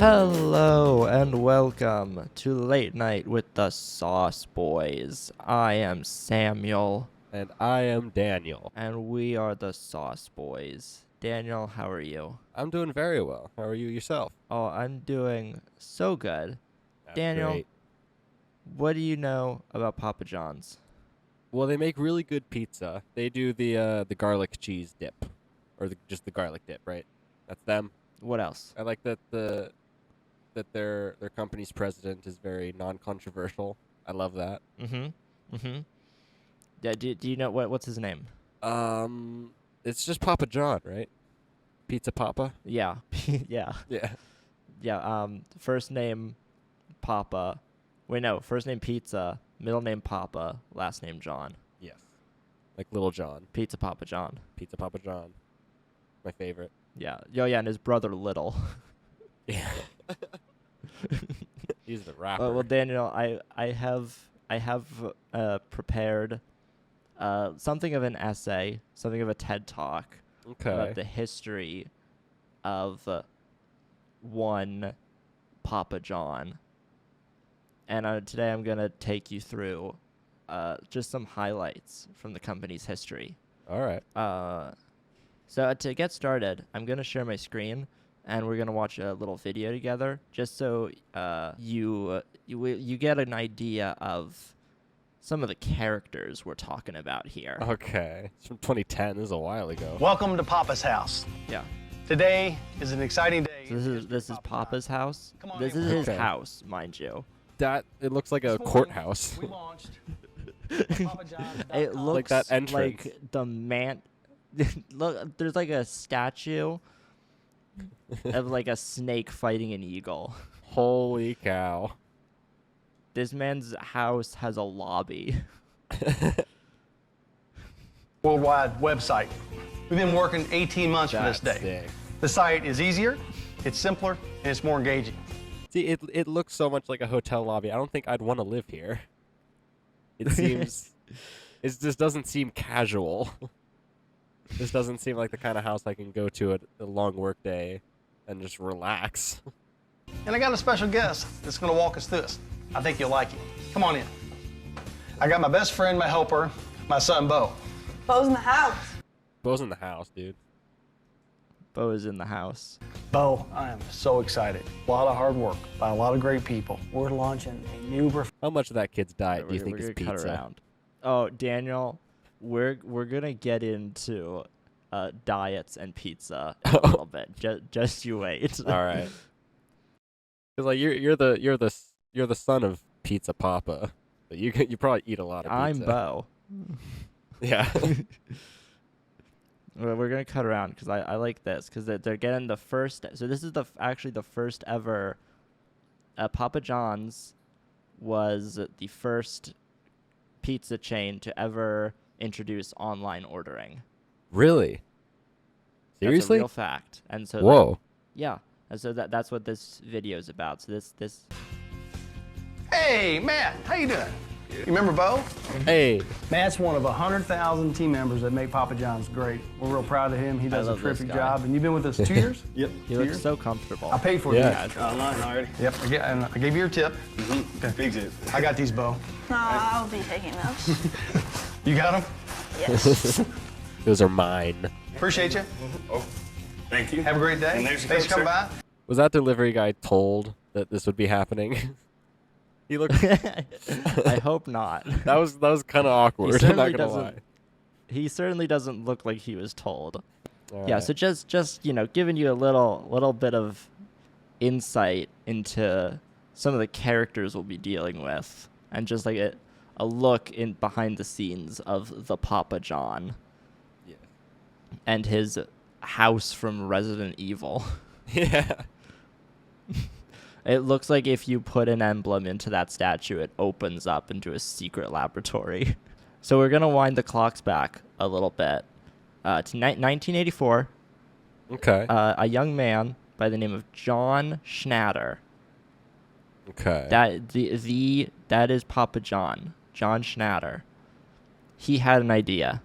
Hello and welcome to Late Night with the Sauce Boys. I am Samuel. And I am Daniel. And we are the Sauce Boys. Daniel, how are you? I'm doing very well. How are you yourself? Oh, I'm doing so good. That's Daniel, great. what do you know about Papa John's? Well, they make really good pizza. They do the garlic cheese dip, or just the garlic dip, right? That's them. What else? I like that their company's president is very non-controversial. I love that. Yeah, do you know what's his name? It's just Papa John, right? Pizza Papa. Yeah. Yeah. Yeah. Yeah, first name Papa. Wait, no, first name Pizza, middle name Papa, last name John. Yes. Like Little John. Pizza Papa John. Pizza Papa John. My favorite. Yeah. Yeah, and his brother Little. Yeah. He's the rapper. Well, Daniel, I have prepared something of an essay, something of a TED Talk about the history of one Papa John. And today I'm going to take you through just some highlights from the company's history. All right. So to get started, I'm going to share my screen, and we're going to watch a little video together, just so you get an idea of some of the characters we're talking about here. Okay. It's from 2010. This is a while ago. Welcome to Papa's house. Yeah. Today is an exciting day. So this is Papa's house. Come on This in. is his Okay. house, mind you. It looks like a This morning, courthouse. We launched PapaJohns.com. It looks that entrance. like the man. Look, there's like a statue of like a snake fighting an eagle. Holy cow. This man's house has a lobby. Worldwide website. We've been working 18 months for this That's day. sick. The site is easier, it's simpler, and it's more engaging. See, it looks so much like a hotel lobby. I don't think I'd want to live here. It seems... It just doesn't seem casual. This doesn't seem like the kind of house I can go to at a long work day and just relax. And I got a special guest that's going to walk us through this. I think you'll like him. Come on in. I got my best friend, my helper, my son, Bo. Bo's in the house. Bo's in the house, dude. Bo is in the house. Bo, I am so excited. A lot of hard work by a lot of great people. We're launching a new How much of that kid's diet do you We're think is gonna cut pizza? around. Oh, Daniel, we're gonna get into diets and pizza in a little bit. Just you wait. All right. Cause like you're the son of Pizza Papa, but you probably eat a lot of pizza. I'm Bo. Yeah. We're gonna cut around because I like this because they're getting the first. So this is actually the first ever. Papa John's was the first pizza chain to ever introduce online ordering. Really? Seriously? That's a real fact. And so Whoa. yeah. And so that's what this video is about. So this Hey, Matt, how you doing? You remember Bo? Hey. Matt's one of 100,000 team members that make Papa John's great. We're real proud of him. He does a love this terrific guy. job. And you've been with us 2 years? Yep. he 2 looks years? so comfortable. I paid for it. Yeah. Online already. Yep, and I gave you your tip. Big tip. I got these, Bo. No, I'll be taking those. You got them? Yes. Those are mine. Appreciate you. Oh, thank you. Have a great day. And there's your Thanks for Coke, coming sir. by. Was that delivery guy told that this would be happening? He looked. I hope not. That was kind of awkward. I'm certainly not gonna lie. doesn't- He certainly doesn't look like he was told. All Yeah, right. so just giving you a little bit of insight into some of the characters we'll be dealing with, and just like a look in behind the scenes of the Papa John Yeah. and his house from Resident Evil. Yeah. It looks like if you put an emblem into that statue, it opens up into a secret laboratory. So we're gonna wind the clocks back a little bit to 1984. Okay. A young man by the name of John Schnatter. Okay. That is Papa John Schnatter. He had an idea.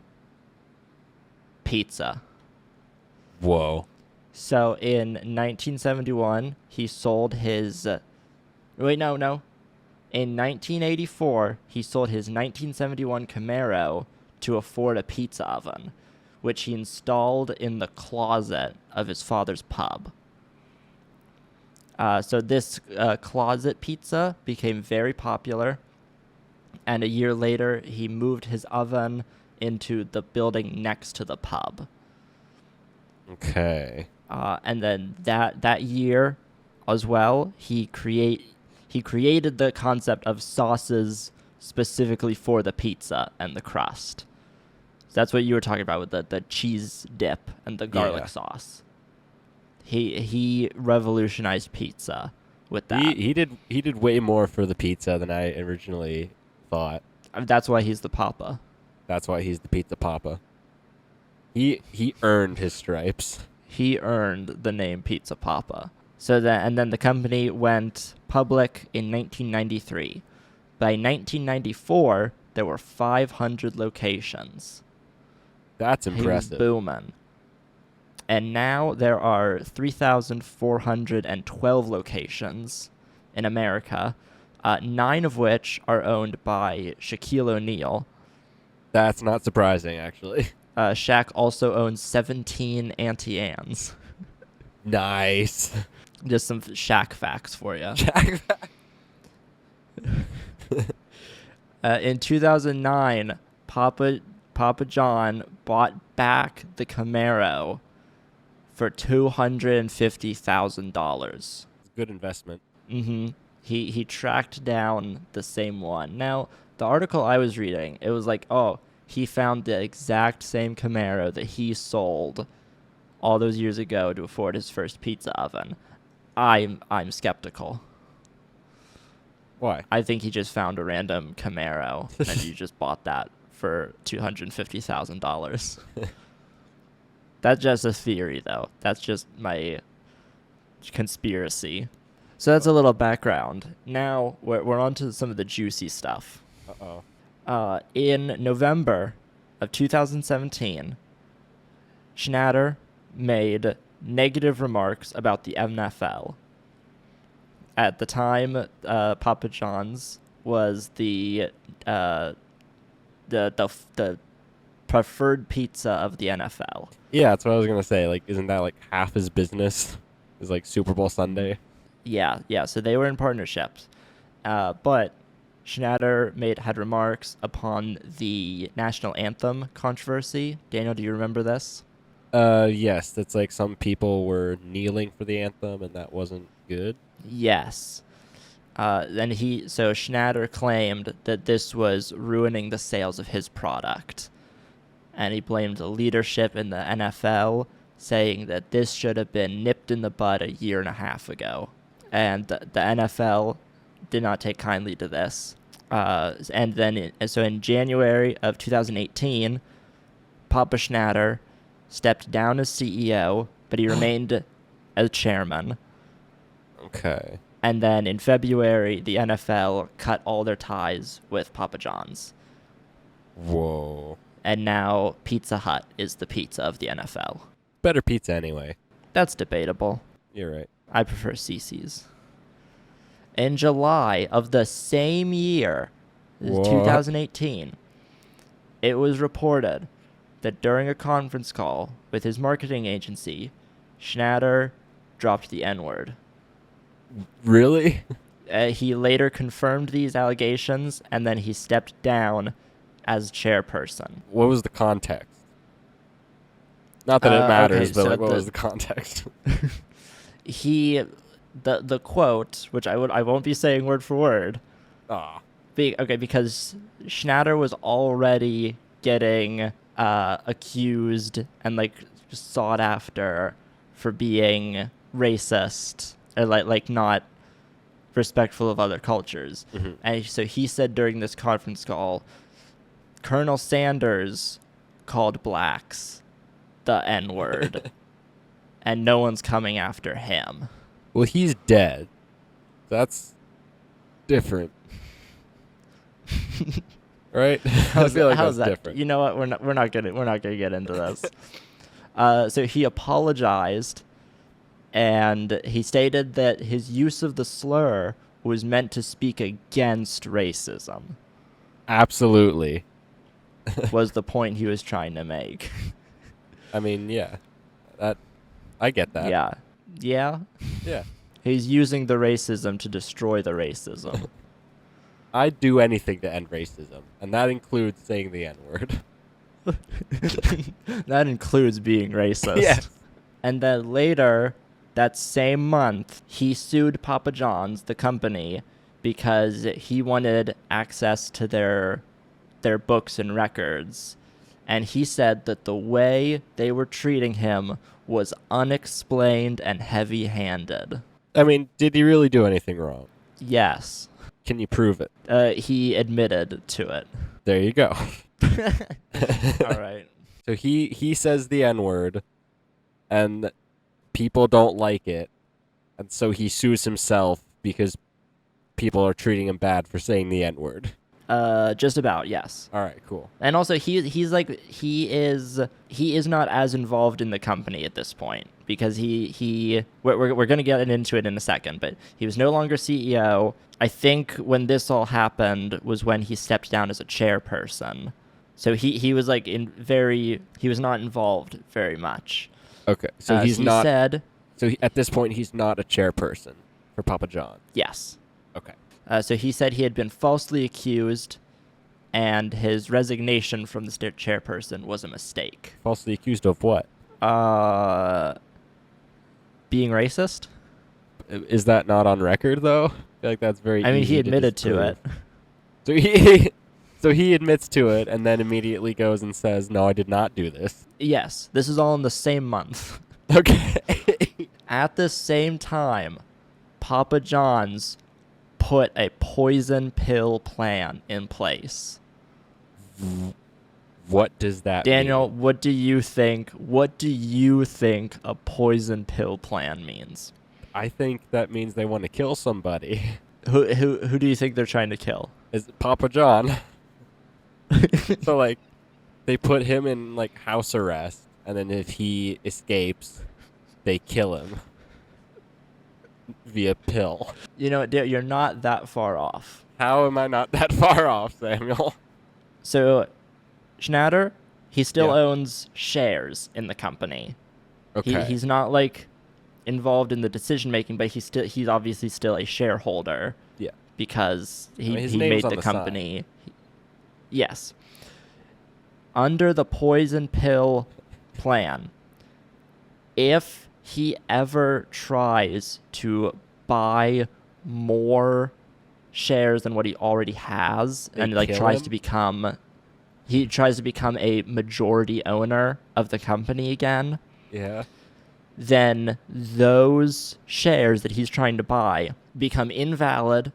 Pizza. Whoa. So in 1971, he sold his. Wait, no. In 1984, he sold his 1971 Camaro to afford a pizza oven, which he installed in the closet of his father's pub. So this closet pizza became very popular, and a year later, he moved his oven into the building next to the pub. Okay. And then that year, as well, he created the concept of sauces specifically for the pizza and the crust. So that's what you were talking about with the cheese dip and the garlic sauce. He revolutionized pizza with that. He did way more for the pizza than I originally thought. That's why he's the Papa. That's why he's the Pizza Papa. He earned his stripes. He earned the name Pizza Papa. And then the company went public in 1993. By 1994, there were 500 locations. That's impressive. He was booming. And now there are 3,412 locations in America, 9 of which are owned by Shaquille O'Neal. That's not surprising, actually. Shaq also owns 17 Auntie Anne's. Nice. Just some Shaq facts for you. Shaq facts. In 2009, Papa John bought back the Camaro for $250,000. Good investment. Mm-hmm. He tracked down the same one. Now, the article I was reading, it was like, oh, he found the exact same Camaro that he sold all those years ago to afford his first pizza oven. I'm skeptical. Why? I think he just found a random Camaro and he just bought that for $250,000. That's just a theory, though. That's just my conspiracy. So that's a little background. Now we're on to some of the juicy stuff. Uh-oh. In November of 2017, Schnatter made negative remarks about the NFL. At the time, Papa John's was the preferred pizza of the NFL. Yeah, that's what I was gonna say. Like, isn't that like half his business? Is like Super Bowl Sunday. Yeah. So they were in partnerships, but Schnatter had remarks upon the national anthem controversy. Daniel, do you remember this? Yes. That's like some people were kneeling for the anthem, and that wasn't good. Yes. So Schnatter claimed that this was ruining the sales of his product. And he blamed the leadership in the NFL, saying that this should have been nipped in the bud a year and a half ago. And the NFL did not take kindly to this. And then, in January of 2018, Papa Schnatter stepped down as CEO, but he remained as chairman. Okay. And then in February, the NFL cut all their ties with Papa John's. Whoa. And now Pizza Hut is the pizza of the NFL. Better pizza anyway. That's debatable. You're right. I prefer CC's. In July of the same year, What? 2018, it was reported that during a conference call with his marketing agency, Schnatter dropped the N-word. Really? He later confirmed these allegations, and then he stepped down as chairperson. What was the context? Not that it matters, okay, but like, what was the context? The quote, which I won't be saying word for word. Ah. Because Schnatter was already getting accused and like sought after for being racist or like not respectful of other cultures. Mm-hmm. And so he said during this conference call, Colonel Sanders called blacks the N-word, and no one's coming after him. Well, he's dead. That's different. Right? I feel like how's that's that? different. You know what? We're not gonna get into this. So he apologized And he stated that his use of the slur was meant to speak against racism. Absolutely. Was the point he was trying to make. I mean, yeah. I get that. Yeah. Yeah? Yeah. He's using the racism to destroy the racism. I'd do anything to end racism, and that includes saying the N-word. That includes being racist. Yes. And then later, that same month, he sued Papa John's, the company, because he wanted access to their books and records. And he said that the way they were treating him was unexplained and heavy-handed. I mean, did he really do anything wrong? Yes. Can you prove it? He admitted to it. There you go. All right. So he says the N-word, and people don't like it, and so he sues himself because people are treating him bad for saying the N-word. Just about, yes. All right, cool. And also, he is not as involved in the company at this point because we're gonna get into it in a second, but he was no longer CEO. I think when this all happened was when he stepped down as a chairperson. So he was like he was not involved very much. Okay, so he's not. Said, At this point, he's not a chairperson for Papa John. yes. Okay. So he said he had been falsely accused, and his resignation from the chairperson was a mistake. Falsely accused of what? Being racist? Is that not on record though? I feel like that's very. I mean, he easy admitted to it. disprove. So he admits to it, and then immediately goes and says, "No, I did not do this." Yes, this is all in the same month. Okay. At the same time, Papa John's put a poison pill plan in place. What does that Daniel, mean? what do you think? What do you think a poison pill plan means? I think that means they want to kill somebody. Who do you think they're trying to kill? Is it Papa John? So like, they put him in like house arrest, and then if he escapes, they kill him via pill. You know, you're not that far off. How am I not that far off, Samuel? So, Schnatter, he still Yeah. owns shares in the company. Okay. He's not like involved in the decision making, but he's obviously still a shareholder. Yeah. Because he his he name's made on the the company. Yes. Under the poison pill plan, if he ever tries to buy more shares than what he already has, They and like kill tries him? to become a majority owner of the company again, Yeah. then those shares that he's trying to buy become invalid,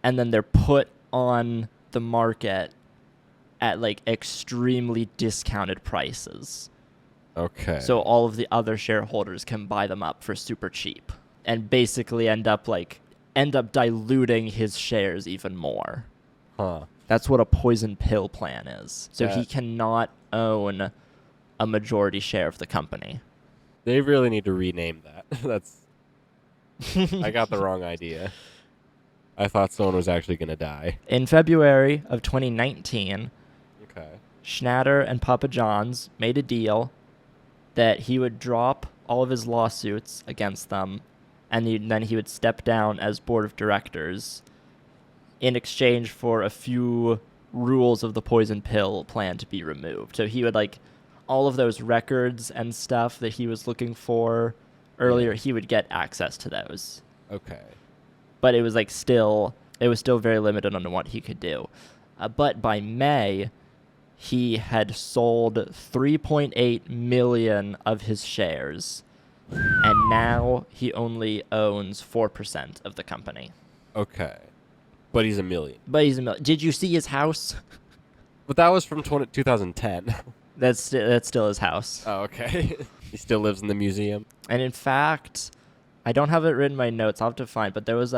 and then they're put on the market at like extremely discounted prices. Okay. So all of the other shareholders can buy them up for super cheap and basically end up diluting his shares even more. Huh. That's what a poison pill plan is. So he That- cannot own a majority share of the company. They really need to rename that. I got the wrong idea. I thought someone was actually going to die. In February of 2019, Okay. Schnatter and Papa John's made a deal that he would drop all of his lawsuits against them, and then he would step down as board of directors in exchange for a few rules of the poison pill plan to be removed. So he would all of those records and stuff that he was looking for earlier, he would get access to those. Okay. But it was still very limited on what he could do. But by May, he had sold 3.8 million of his shares, and now he only owns 4% of the company. Okay. But he's a million. Did you see his house? But that was from 2010. That's still his house. Oh, okay. He still lives in the museum. And in fact, I don't have it written in my notes. I'll have to find, but there was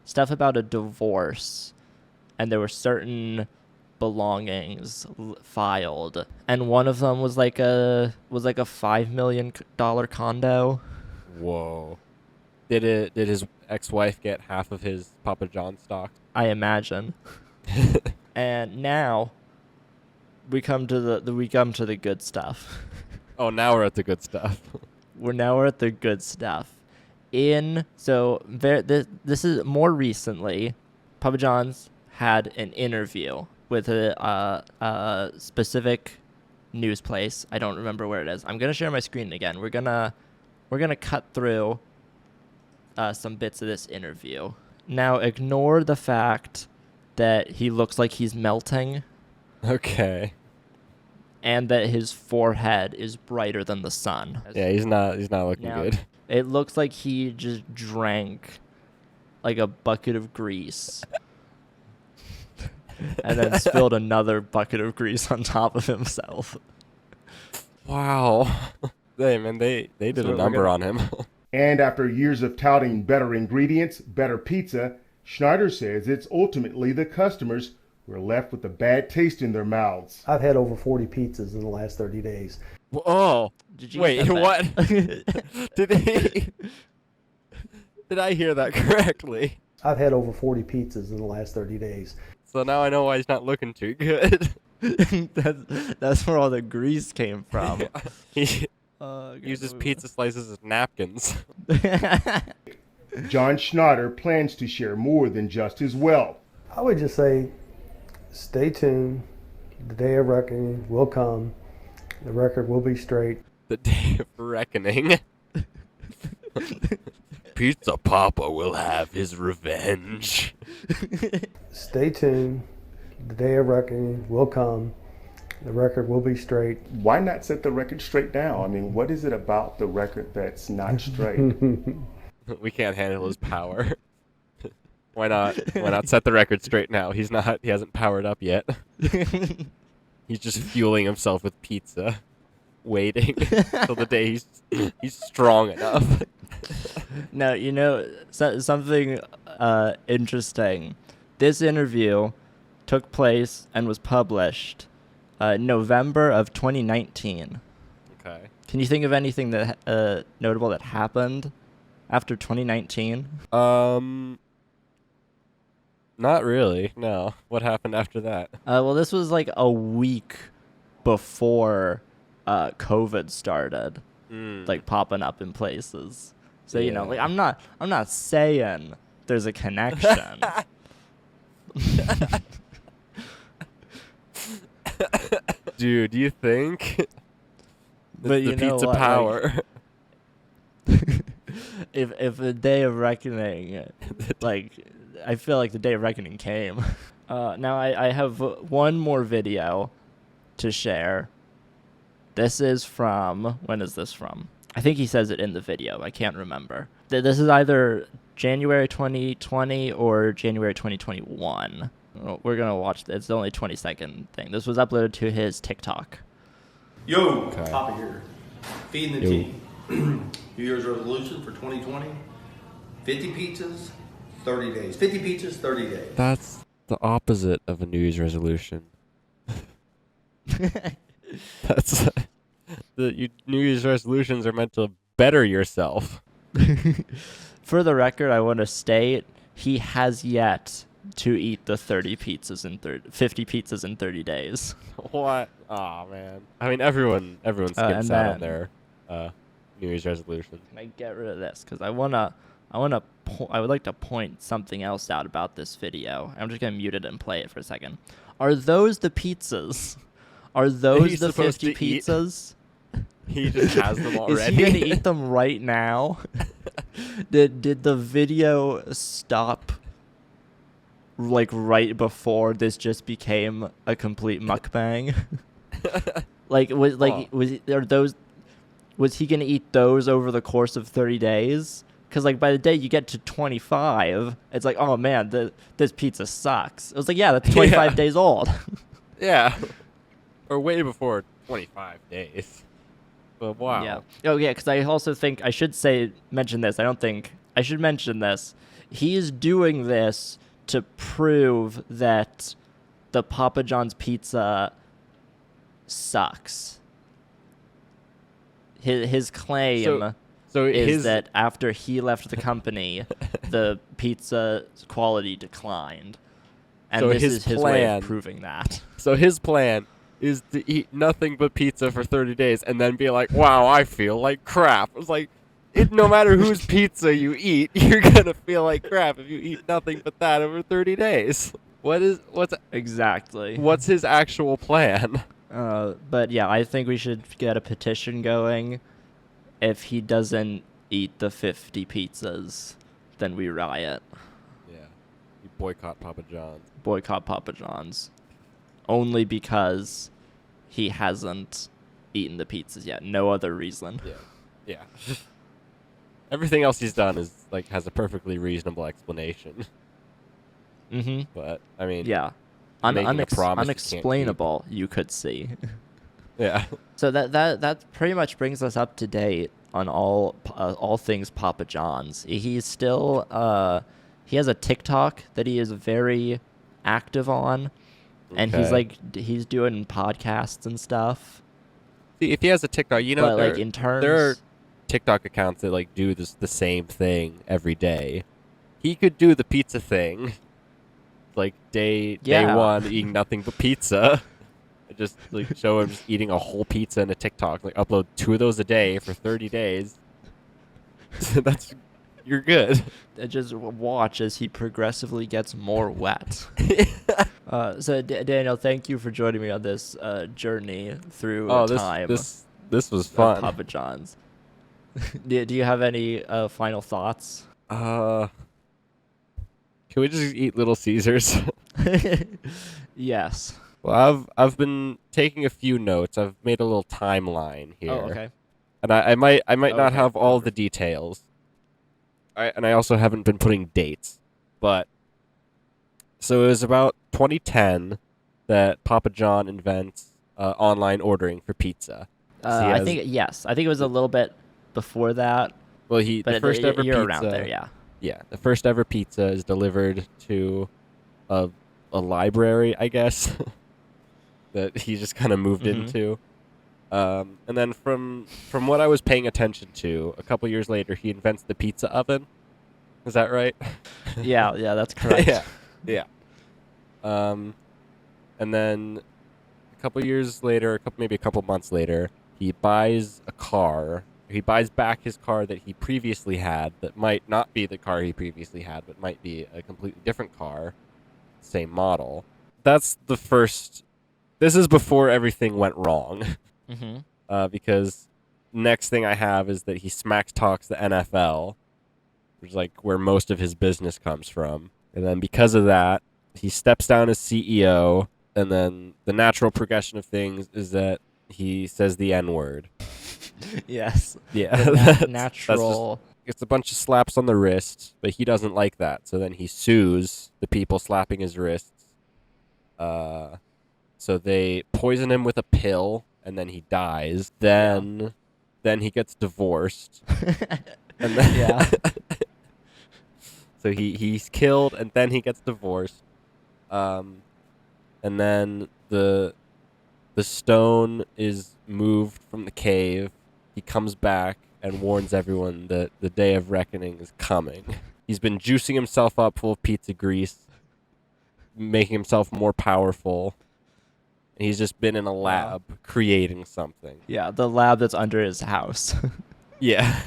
stuff about a divorce, and there were certain belongings filed, and one of them was like a $5 million condo. Whoa. Did his ex-wife get half of his Papa John stock? I imagine. And now we come to the good stuff. Oh, now we're at the good stuff. We're at the good stuff. This is more recently, Papa John's had an interview with a specific news place. I don't remember where it is. I'm gonna share my screen again. We're gonna cut through some bits of this interview. Now ignore the fact that he looks like he's melting. Okay. And that his forehead is brighter than the sun. Yeah, he's not looking Now, good. It looks like he just drank like a bucket of grease. And then spilled another bucket of grease on top of himself. Wow. They did a number on him. And after years of touting better ingredients, better pizza, Schneider says it's ultimately the customers who are left with a bad taste in their mouths. I've had over 40 pizzas in the last 30 days. Oh, wait, what? Did I hear that correctly? I've had over 40 pizzas in the last 30 days. So now I know why he's not looking too good. That's where all the grease came from. He uses pizza slices as napkins. John Schneider plans to share more than just his wealth. I would just say, stay tuned. The day of reckoning will come. The record will be straight. The day of reckoning. Pizza Papa will have his revenge. Stay tuned. The day of reckoning will come. The record will be straight. Why not set the record straight now? I mean, what is it about the record that's not straight? We can't handle his power. Why not set the record straight now? He hasn't powered up yet. He's just fueling himself with pizza, waiting till the day he's strong enough. Now, something interesting. This interview took place and was published November of 2019. Okay. Can you think of anything that notable that happened after 2019? Not really. No. What happened after that? Well, this was like a week before COVID started, like popping up in places. So like I'm not saying there's a connection. Dude, do you think? But the pizza power. If the day of reckoning, like, I feel like the day of reckoning came. Now I have one more video to share. This is from, when is this from? I think he says it in the video. I can't remember. This is either January 2020 or January 2021. We're going to watch this. It's only a 20-second thing. This was uploaded to his TikTok. Yo, Okay. Papa here. Feeding the team. New Year's resolution for 2020. 50 pizzas, 30 days. 50 pizzas, 30 days. That's the opposite of a New Year's resolution. That's New Year's resolutions are meant to better yourself. For the record, I want to state he has yet to eat the 50 pizzas in 30 days. What? Oh man. I mean, everyone skips and out on then- their New Year's resolution. Can I get rid of this? Because I would like to point something else out about this video. I'm just gonna mute it and play it for a second. Are those the pizzas? Are those He's the supposed 50 to eat. pizzas? He just has them Is already. he gonna eat them right now? Did the video stop like right before this just became a complete mukbang? Was he gonna eat those over the course of 30 days? Because like by the day you get to 25, it's like, oh man, this pizza sucks. It was like, yeah, that's 25 days old. Yeah. Or way before 25 days. But wow. Yeah. Oh yeah, because I also think I should mention this. I don't think I should mention this. He's doing this to prove that the Papa John's pizza sucks. His claim. So is that after he left the company, the pizza quality declined. And So this his is his way plan- of proving that. So his plan is to eat nothing but pizza for 30 days and then be like, wow, I feel like crap. It's like, no matter whose pizza you eat, you're going to feel like crap if you eat nothing but that over 30 days. Exactly. What's his actual plan? But yeah, I think we should get a petition going. If he doesn't eat the 50 pizzas, then we riot. Yeah. You boycott Papa John's. Boycott Papa John's. Only because he hasn't eaten the pizzas yet. No other reason. Yeah. Everything else he's done is has a perfectly reasonable explanation. Mm-hmm. But I mean, yeah, making a promise unexplainable. You could see. Yeah. So that pretty much brings us up to date on all things Papa John's. He's still he has a TikTok that he is very active on, and he's doing podcasts and stuff. See, if he has a TikTok, but there are TikTok accounts that do the same thing every day. He could do the pizza thing, day one eating nothing but pizza. Just show him just eating a whole pizza in a TikTok. Upload 2 of those a day for 30 days. You're good. And just watch as he progressively gets more wet. So Daniel, thank you for joining me on this journey through time. This was fun. Papa John's. Do you have any final thoughts? Can we just eat Little Caesars? Yes. Well, I've been taking a few notes. I've made a little timeline here. Oh, okay. And I might not have all the details. I also haven't been putting dates. But so it was about 2010 that Papa John invents online ordering for pizza. I think it was a little bit before that. Well, the first ever you're pizza around there, yeah. Yeah, the first ever pizza is delivered to a library, I guess, that he just kind of moved into. And then from what I was paying attention to, a couple years later, he invents the pizza oven. Is that right? Yeah, that's correct. Yeah. And then a couple years later, maybe a couple months later, he buys a car. He buys back his car that he previously had that might not be the car he previously had, but might be a completely different car, same model. That's the first. This is before everything went wrong. Because next thing I have is that he smack talks the NFL, which is where most of his business comes from. And then because of that, he steps down as CEO, and then the natural progression of things is that he says the N-word. Yes. Yeah. Natural. It's a bunch of slaps on the wrist, but he doesn't like that. So then he sues the people slapping his wrists. So they poison him with a pill, and then he dies. Then he gets divorced. And then so he's killed, and then he gets divorced. And then the stone is moved from the cave. He comes back and warns everyone that the day of reckoning is coming. He's been juicing himself up full of pizza grease, making himself more powerful. And he's just been in a lab creating something. Yeah, the lab that's under his house. Yeah.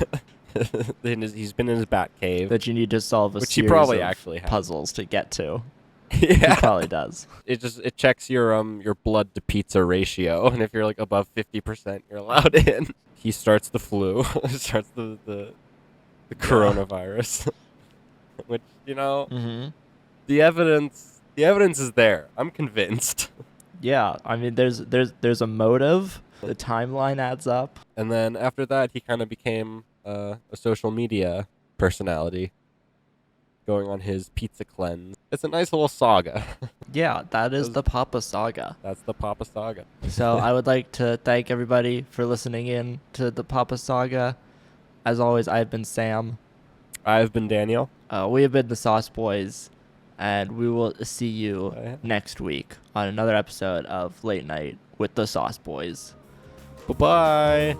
He's been in his bat cave. That you need to solve a which series he probably of actually has. puzzles to get to. Yeah. He probably does. It checks your blood to pizza ratio, and if you're above 50%, you're allowed in. He starts the flu. Starts the coronavirus. Which, the evidence is there. I'm convinced. Yeah, I mean there's a motive. The timeline adds up. And then after that, he kind of became a social media personality, going on his pizza cleanse. It's a nice little saga. Yeah, that is the Papa Saga. That's the Papa Saga. So I would like to thank everybody for listening in to the Papa Saga. As always, I've been Sam. I've been Daniel. We have been the Sauce Boys, and we will see you next week on another episode of Late Night with the Sauce Boys. Bye-bye.